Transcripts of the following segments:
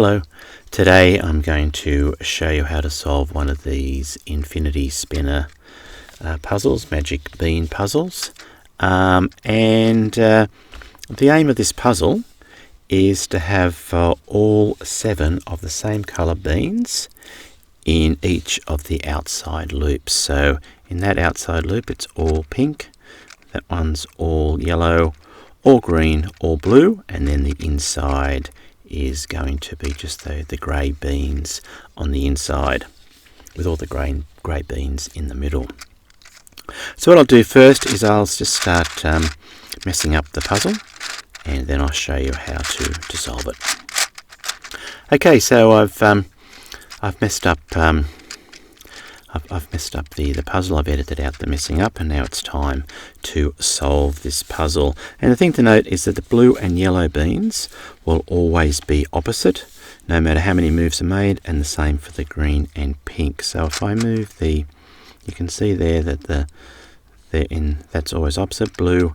Hello, today I'm going to show you how to solve one of these infinity spinner puzzles, magic bean puzzles. The aim of this puzzle is to have all 7 of the same colour beans in each of the outside loops. So in that outside loop it's all pink, that one's all yellow, all green, all blue, and then the inside is going to be just the grey beans on the inside with all the grey beans in the middle. So what I'll do first is I'll just start messing up the puzzle, and then I'll show you how to solve it. Okay, so I've messed up I've messed up the puzzle. I've edited out the messing up, and now it's time to solve this puzzle. And the thing to note is that the blue and yellow beans will always be opposite, no matter how many moves are made, and the same for the green and pink. So if I move you can see there that that's always opposite. Blue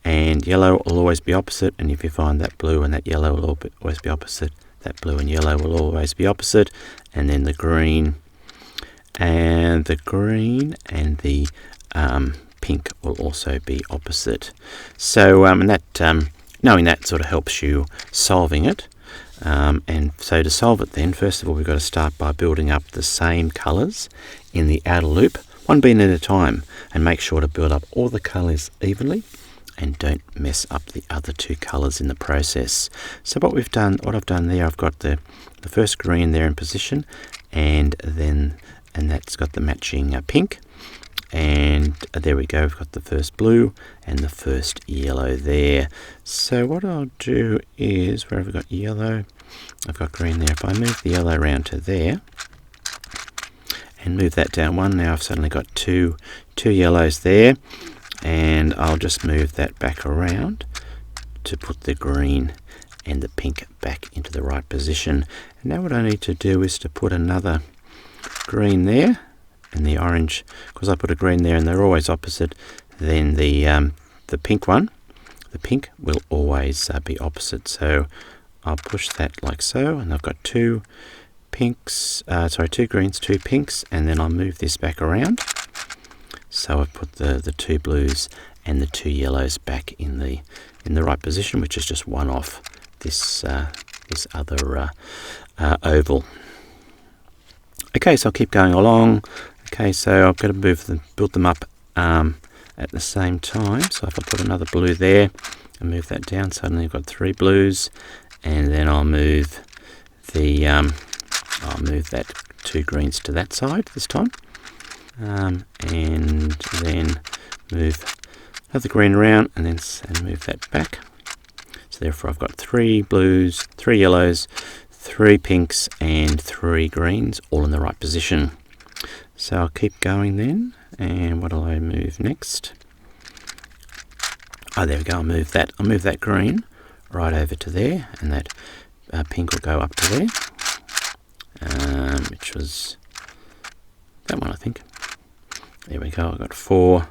and yellow will always be opposite, and if you find that blue and that yellow will always be opposite, that blue and yellow will always be opposite, and then the green and the pink will also be opposite. So knowing that sort of helps you solving it. And so to solve it then, first of all, we've got to start by building up the same colours in the outer loop, one bean at a time, and make sure to build up all the colours evenly and don't mess up the other 2 colours in the process. So what I've done there, I've got the first green there in position, and that's got the matching pink, and there we go, we've got the first blue and the first yellow there. So what I'll do is, where have I got yellow, I've got green there. If I move the yellow around to there and move that down one, now I've suddenly got two yellows there, and I'll just move that back around to put the green and the pink back into the right position. And now what I need to do is to put another green there, and the orange, because I put a green there and they're always opposite, then the pink one, the pink will always be opposite. So I'll push that like so, and I've got 2 greens, 2 pinks, and then I'll move this back around. So I've put the 2 blues and the 2 yellows back in the right position, which is just one off this other oval. Okay, so I'll keep going along. Okay, so I've got to build them up at the same time. So if I put another blue there and move that down, suddenly I've got 3 blues, and then I'll move that 2 greens to that side this time, and then move another green around, and move that back. So therefore I've got 3 blues, 3 yellows, 3 pinks and 3 greens, all in the right position. So I'll keep going then, and what will I move next? Oh, there we go. I'll move that green right over to there, and that pink will go up to there, which was that one, I think. There we go. I've got 4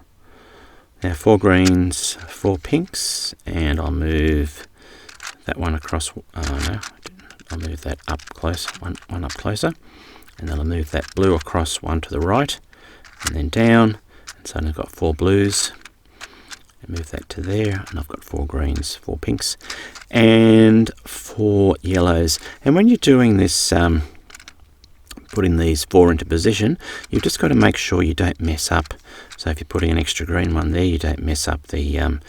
greens, 4 pinks, and I'll move that one across. I'll move that up close, one up closer, and then I'll move that blue across one to the right, and then down, and so I've got 4 blues, and move that to there, and I've got 4 greens, 4 pinks, and 4 yellows. And when you're doing this, putting these 4 into position, you've just got to make sure you don't mess up. So if you're putting an extra green one there, you don't mess up the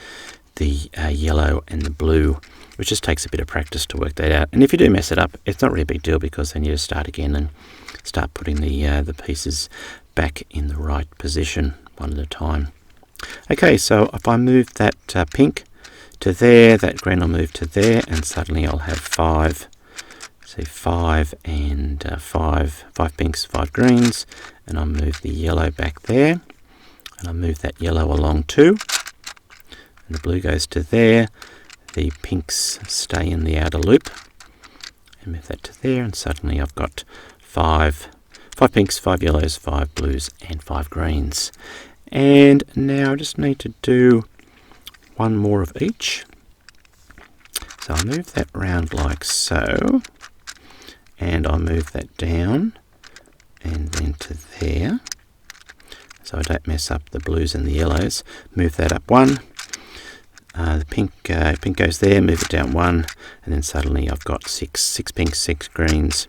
yellow and the blue, which just takes a bit of practice to work that out. And if you do mess it up, it's not really a big deal, because then you just start again and start putting the pieces back in the right position one at a time. Okay, so if I move that pink to there, that green will move to there, and suddenly I'll have 5. See, 5 and 5 pinks, 5 greens, and I'll move the yellow back there, and I'll move that yellow along too, and the blue goes to there. The pinks stay in the outer loop, and move that to there, and suddenly I've got 5 pinks, 5 yellows, 5 blues, and 5 greens. And now I just need to do one more of each. So I'll move that round like so, and I'll move that down and then to there, so I don't mess up the blues and the yellows. Move that up one. The pink goes there, move it down one, and then suddenly I've got six pinks, 6 greens,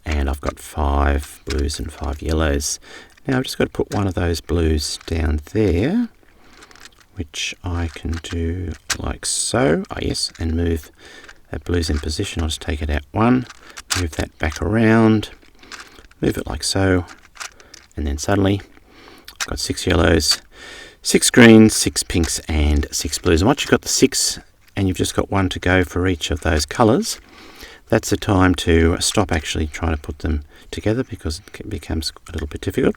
and I've got 5 blues and 5 yellows. Now I've just got to put one of those blues down there, which I can do like so. Oh yes, and move that blue's in position. I'll just take it out one, move that back around, move it like so, and then suddenly I've got 6 yellows, 6 greens, 6 pinks, and 6 blues. And once you've got the 6 and you've just got one to go for each of those colours, that's the time to stop actually trying to put them together, because it becomes a little bit difficult.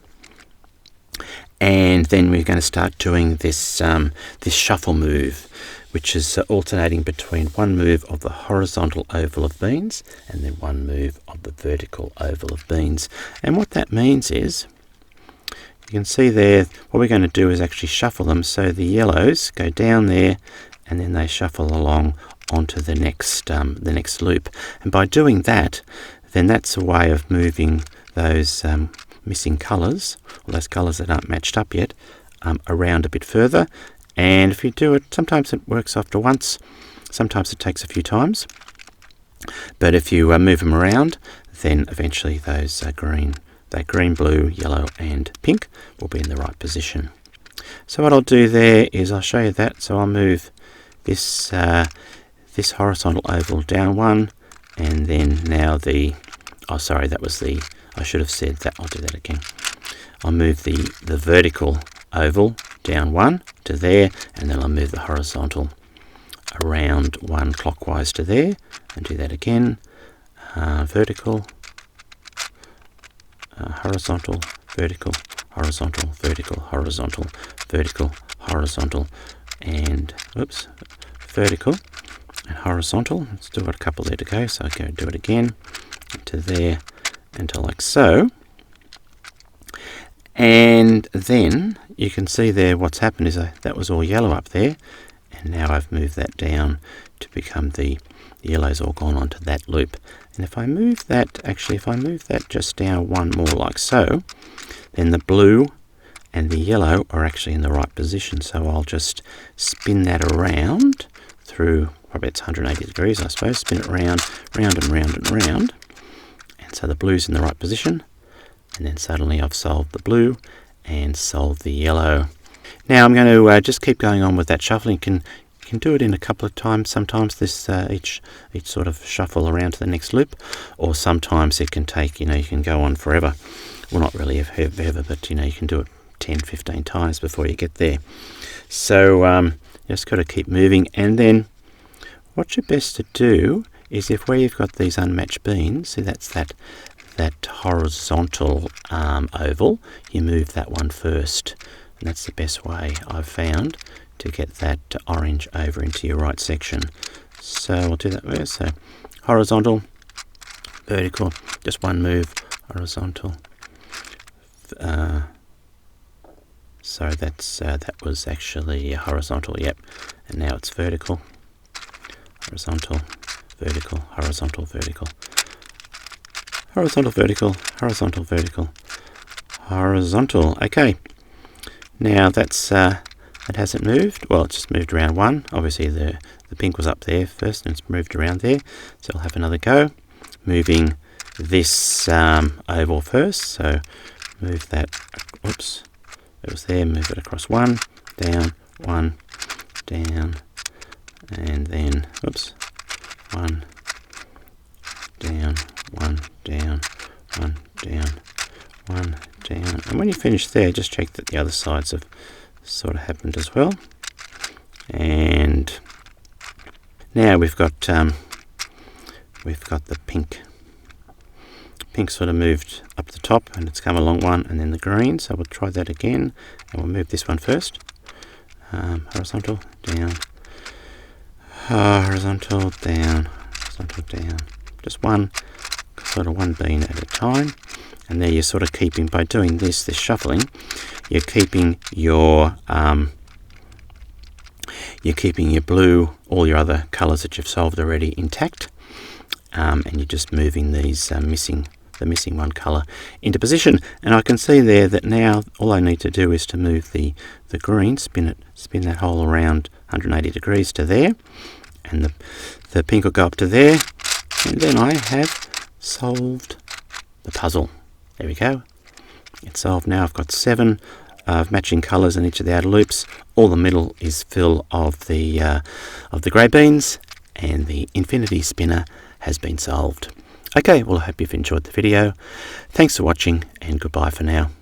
And then we're going to start doing this this shuffle move, which is alternating between one move of the horizontal oval of beans and then one move of the vertical oval of beans. And what that means is, you can see there, what we're going to do is actually shuffle them so the yellows go down there and then they shuffle along onto the next loop. And by doing that, then that's a way of moving those missing colours, or those colours that aren't matched up yet, around a bit further. And if you do it, sometimes it works after once, sometimes it takes a few times. But if you move them around, then eventually those green, blue, yellow and pink will be in the right position. So what I'll do there is I'll show you that. So I'll move this this horizontal oval down one, and then now I should have said that. I'll do that again. I'll move the vertical oval down one to there, and then I'll move the horizontal around one clockwise to there, and do that again. Vertical, horizontal, vertical, horizontal, vertical, horizontal, vertical, horizontal, and vertical and horizontal. Still got a couple there to go, so I'll go do it again to there, and to like so. And then you can see there what's happened is that was all yellow up there, and now I've moved that down to become the yellow's all gone onto that loop. And if I move that just down one more like so, then the blue and the yellow are actually in the right position. So I'll just spin that around through, probably it's 180 degrees I suppose, spin it round and round and round. And so the blue's in the right position, and then suddenly I've solved the blue and solved the yellow. Now I'm going to just keep going on with that shuffling. You can do it in a couple of times. Sometimes this each sort of shuffle around to the next loop, or sometimes it can take, you can go on forever. Well, not really ever, but you can do it 10-15 times before you get there. So you just got to keep moving. And then what you're best to do is, if where you've got these unmatched beans, see that's that horizontal oval, you move that one first, and that's the best way I've found to get that orange over into your right section. So I'll do that first. So horizontal, vertical, just one move, horizontal. So that was actually horizontal, yep, and now it's vertical, horizontal, vertical, horizontal, vertical, horizontal, vertical, horizontal, vertical, horizontal. Okay, now that's it hasn't moved. Well, it's just moved around one. Obviously the pink was up there first and it's moved around there, so I'll have another go moving this oval first. So move that, oops, it was there, move it across one, down, and then oops, one down, one down, one down, one down. And when you finish there, just check that the other sides have sort of happened as well. And now we've got the pink sort of moved up the top, and it's come along one, and then the green. So we'll try that again, and we'll move this one first. Horizontal, down, horizontal, down, horizontal, down. Just one bean at a time. And there you're sort of keeping, by doing this shuffling, you're keeping your blue, all your other colours that you've solved already intact. and you're just moving these the missing one colour into position. And I can see there that now all I need to do is to move the green, spin that hole around 180 degrees to there, and the pink will go up to there, and then I have solved the puzzle. There we go. It's solved now. I've got 7 matching colours in each of the outer loops. All the middle is full of the grey beans, and the infinity spinner has been solved. Okay, well, I hope you've enjoyed the video. Thanks for watching, and goodbye for now.